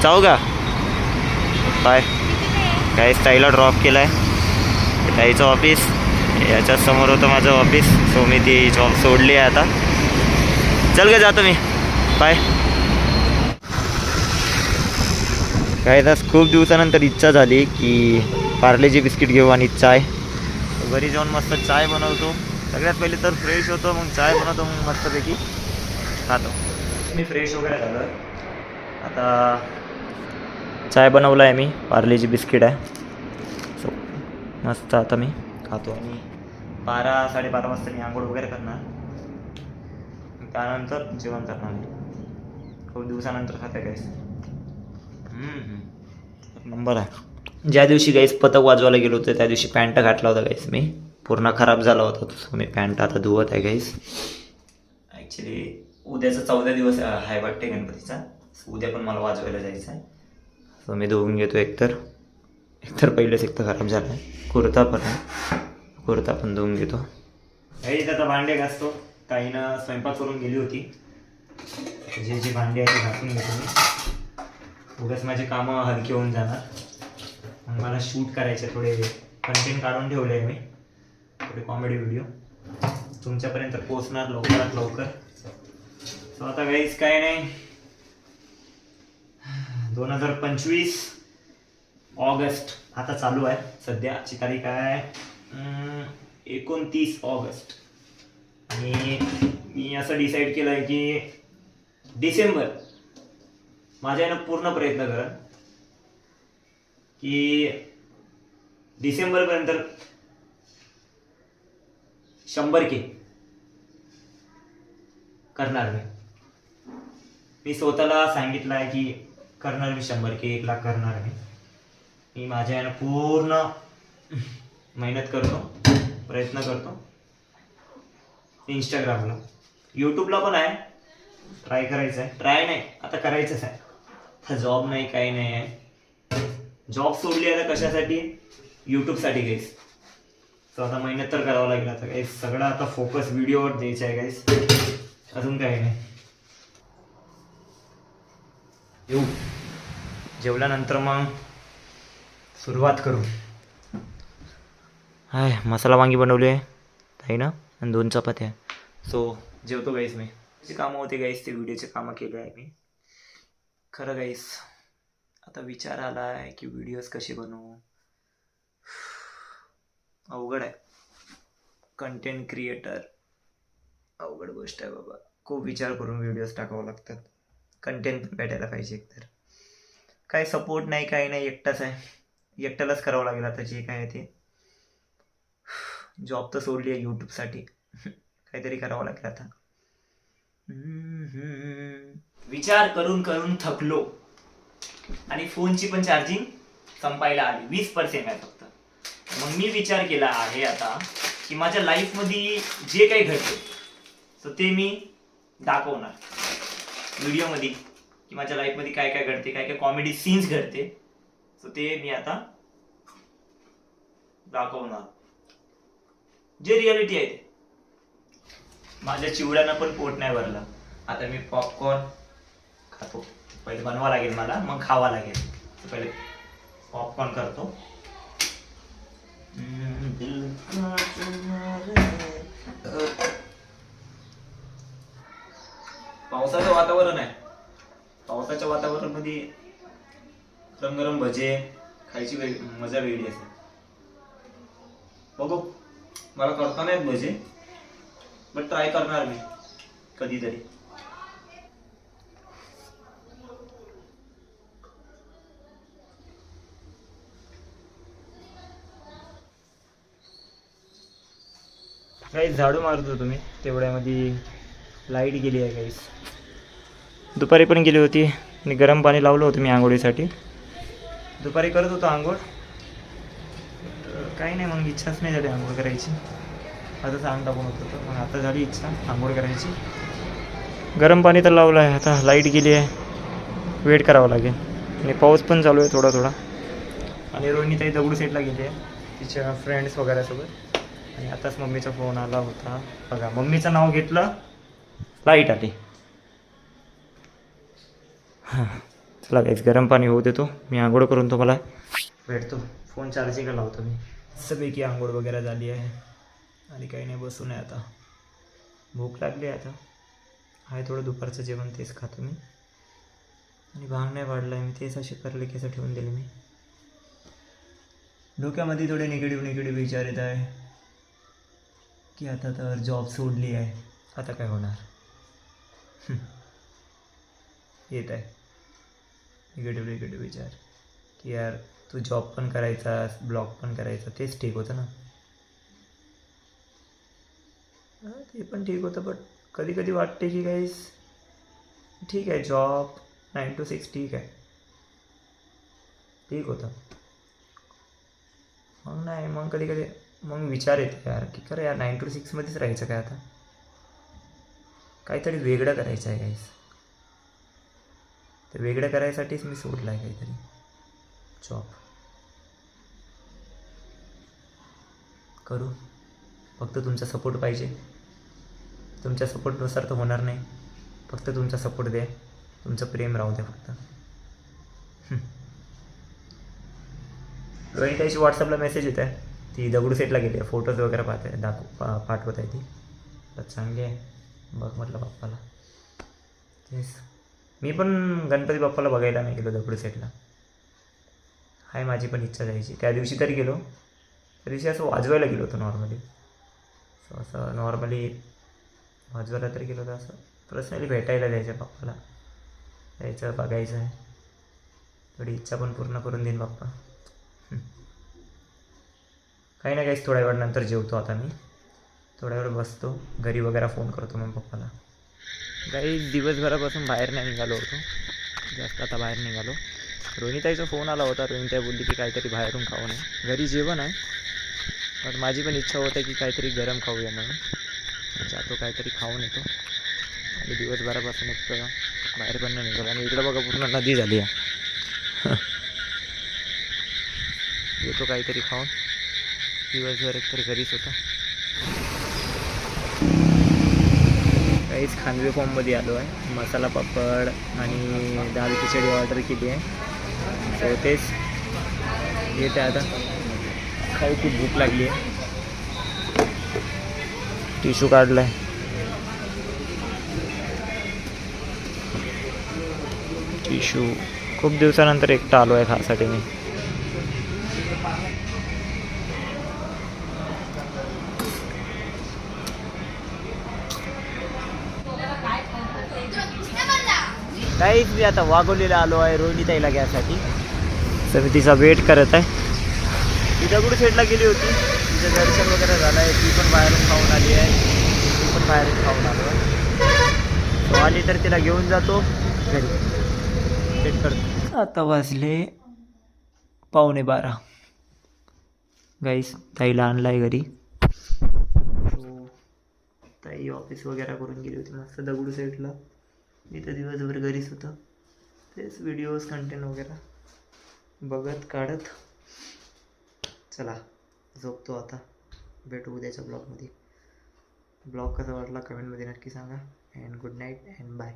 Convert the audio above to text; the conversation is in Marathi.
जाऊ का बाय. काही ताईला ड्रॉप केला आहे. ताईचं ऑफिस याच्याच समोर होतं माझं ऑफिस. सो मी ती जॉब सोडली आहे आता. चल ग जातो मी. बाय. काही तास खूप दिवसानंतर इच्छा झाली की पार्लेजी बिस्किट घेऊ आणि चाय. घरी जाऊन मस्त चाय बनवतो. सगळ्यात पहिले तर फ्रेश होतो, मग चाय बनवतो, मग मस्तपैकी खातो. मी फ्रेश वगैरे झालं. आता चाय बनवला आहे मी. पार्लेजी बिस्किट आहे. सो मस्त आता मी खातो आणि 12-12:30 वाजता मी आंघोळ वगैरे करणार. त्यानंतर जेवण करणार मी. खूप दिवसानंतर खाते गाईस. नंबर आहे. ज्या दिवशी गाईस पतंग वाजवायला गेलो होतो त्या दिवशी पॅन्ट घातला होता गाईस मी. पूर्ण खराब झाला होता. सो मी पॅन्ट आता धुवत आहे गाईस. ॲक्च्युली उद्याचा 14 दिवस आहे वाटते गणपतीचा. उद्या पण मला वाजवायला जायचं आहे. सो मी धुवून घेतो. एकतर पहिलेच खराब झाला आहे. कुर्ता पण धुवून घेतो. काही आता भांडे घासतो. ताईनं स्वयंपाक करून गेली होती. जे भांडे आहे ते घासून घेतो मी. उगाच माझे कामं हलकी होऊन जाणार. मग मला शूट करायचे, थोडे कंटेंट काढून ठेवले आहे मी. थोडे कॉमेडी व्हिडिओ तुमच्यापर्यंत पोचणार लवकरात लवकर. सो आता काहीच काय नाही. 2025 ऑगस्ट आता चालू आहे. सध्याची तारीख आहे 29 ऑगस्ट. आणि मी असं डिसाईड केलं आहे की डिसेंबर माझ्या यानं पूर्ण प्रयत्न करा की डिसेंबरपर्यंत 100K करणार मी स्वतःला सांगितलं आहे की करणार मी 100K, 1 लाख करणार मी माझ्या यानं पूर्ण मेहनत करतो, प्रयत्न करतो. इंस्टाग्रामला, यूट्यूबला पण आहे. ट्राय करायचं आहे. ट्राय नाही, आता करायचंच आहे. आता जॉब नाही, काही नाही आहे. जॉब सोडली आहे कशासाठी? यूट्यूबसाठी गाईस. सो आता मेहनत तर करावं लागेल. आता गाईस सगळं आता फोकस व्हिडिओवर द्यायचं आहे गाईस. अजून काही नाही. येऊ जेवल्यानंतर मग सुरुवात करू. हाय मसाला वांगी बनवली आहे ताईनं आणि 2 चपात्या. सो जेवतो गाईस मी. जे कामं होते गाईस ते व्हिडिओचे कामं केले आहे मी. खरं गाईस आता विचार आला आहे की व्हिडिओज कसे बनवू. अवघड आहे. कंटेंट क्रिएटर अवघड गोष्ट आहे बाबा. खूप विचार करून व्हिडिओज टाकावं लागतात. कंटेंट पण भेटायला पाहिजे. एकतर काही सपोर्ट नाही, काही नाही. एकटाच आहे. एकट्यालाच करावं लागेल आता जे काय आहे ते. जॉब तर सोडली आहे यूट्यूबसाठी. काहीतरी करावं लागेल आता. विचार करून करून थकलो आणि फोनची पण चार्जिंग संपायला आली. 20% आहे फक्त. मग मी विचार केला आहे आता की माझ्या लाईफमध्ये जे काही घडते तर ते मी दाखवणार व्हिडिओमध्ये. की माझ्या लाईफमध्ये काय काय घडते, काय काय कॉमेडी सीन्स घडते, तर ते मी आता दाखवणार. जे रियालिटी आहे ते. माझ्या चिवड्यानं पण पोट नाही भरलं. आता मी पॉपकॉर्न खातो. पहिले बनवा लागेल मला, मग खावा लागेल. पहिले पॉपकॉर्न करतो. पावसाचं वातावरण आहे. पावसाच्या वातावरणामध्ये गरम गरम भजे खायची मजा वेगळी असते. बघू मला करता नाहीत भजे, बट ट्राय करणार मी कधीतरी. काही झाडू मारतो तुम्ही तेवढ्यामध्ये लाईट गेली आहे. काहीच दुपारी पण गेली होती आणि गरम पाणी लावलं होतं मी आंघोळीसाठी. दुपारी करत होतो आंघोळ. काही नाही, मग इच्छाच नाही झाली आंघोळ करायची. आता अंग टाकून होतं, मग आता झाली इच्छा आंघोळ करायची. गरम पाणी तर लावलं आहे. आता लाईट गेली आहे, वेट करावं लागेल. आणि पाऊस पण चालू आहे थोडा थोडा. आणि रोहिणीताई दगडूशेठला गेली आहे तिच्या फ्रेंड्स वगैरे सोबत. आणि आताच मम्मीचा फोन आला होता. बघा मम्मीचं नाव घेतलं, लाईट आली. हां चला गाईस, गरम पाणी होऊ देतो, मी आंघोळ करून तुम्हाला भेटतो. फोन चार्जिंगला लावतो मी. सगळी आंघोळ वगैरे झाली आहे आणि काही नाही, बसून आहे आता. भूक लागली आहे आता. आहे थोडं दुपारचं जेवण, तेच खातो मी. आणि भांग नाही वाढला आहे मी, तेच असे करले केस ठेवून दिले मी. डोक्यामध्ये थोडे निगेटिव्ह विचार येत आहे की आता तर जॉब सोडली आहे, आता काय होणार. येत आहे निगेटिव्ह विचार की यार तू जॉब पण करायचा, ब्लॉग पण करायचा, तेच ठीक होतं ना. ते पण ठीक होतं, बट कधी कधी वाटते की गाईस ठीक आहे, जॉब 9 to 6 ठीक आहे, ठीक होतं. मग नाही, मग कधी कधी मग विचार येते यार की खरं यार 9 to 6 मध्येच राहायचं काय, आता काहीतरी वेगळं करायचं आहे गाईस. ते वेगळं करायसाठीच मी सोडलं आहे काहीतरी जॉब. करू, फक्त तुमचा सपोर्ट पाहिजे. तुमच्या सपोर्टनुसार तर होणार नाही, फक्त तुमचा सपोर्ट द्या, तुमचं प्रेम राहू द्या फक्त. रोहिणीताईची व्हॉट्सअपला मेसेज येत आहे, ती दगडूशेठला गेली आहे, फोटोज वगैरे पाठवत आहे ती. तर चांगली आहे, बघ म्हटलं बाप्पाला. तेच मी पण गणपती बाप्पाला बघायला नाही गेलो दगडूशेठला. आहे माझी पण इच्छा जायची, त्या दिवशी तरी गेलो, त्या दिवशी असं वाजवायला गेलो होतो नॉर्मली. असं नॉर्मली वाजवायला तरी गेलो होतो, असं पर्सनली भेटायला द्यायचं बाप्पाला, जायचं बघायचं आहे. थोडी इच्छा पण पूर्ण करून देईन बाप्पा. काही ना काहीच, थोड्या वेळानंतर जेवतो आता मी, थोड्या वेळ बसतो घरी वगैरे, फोन करतो मग पप्पाला. काही दिवसभरापासून बाहेर नाही निघालो होतो जास्त, आता बाहेर निघालो. रोहिणीताईचा फोन आला होता, रोहिणीताई बोलली की काहीतरी बाहेरून खाऊ नये, घरी जेवण आहे, पण माझी पण इच्छा होते की काहीतरी गरम खाऊया म्हणून. जातो काहीतरी खाऊन येतो. आणि दिवसभरापासून एक बाहेर पण नाही निघालो. आणि इकडं बघा पूर्ण नदी झाली आहे. येतो काहीतरी खाऊन, दिवसभर एकतरी घरीच होता. काहीच खानवे फॉर्ममध्ये आलो आहे, मसाला पापड आणि दाल खिचडी ऑर्डर केली आहे. सो तेच येते आता, खाऊ, खूप भूक लागली आहे. टिश्यू काढला आहे, टिश्यू. खूप दिवसानंतर एकटा आलो आहे खासाठी मी. काहीच मी आता वाघोलीला आलो आहे रोहिणीताईला घ्यायसाठी. तर मी तिचा वेट करत आहे. ती दगडूशेठला गेली होती, तिचं दर्शन वगैरे झालं आहे, ती पण बाहेरून खाऊन आली आहे, ती पण बाहेरून खाऊन आलो आहे. तो आली तर तिला घेऊन जातो घरी, वेट करतो. आता वाजले 11:15. गाईस, ताईला आणला आहे घरी. ताई ऑफिस वगैरे करून गेली होती मस्त दगडूशेठला. मी तर दिवसभर घरीच होतं, तेच व्हिडिओज कंटेंट वगैरे बघत काढत. चला झोपतो आता, भेटू उद्याच्या ब्लॉगमध्ये. ब्लॉग कसा वाटला कमेंटमध्ये नक्की सांगा. And good night and bye.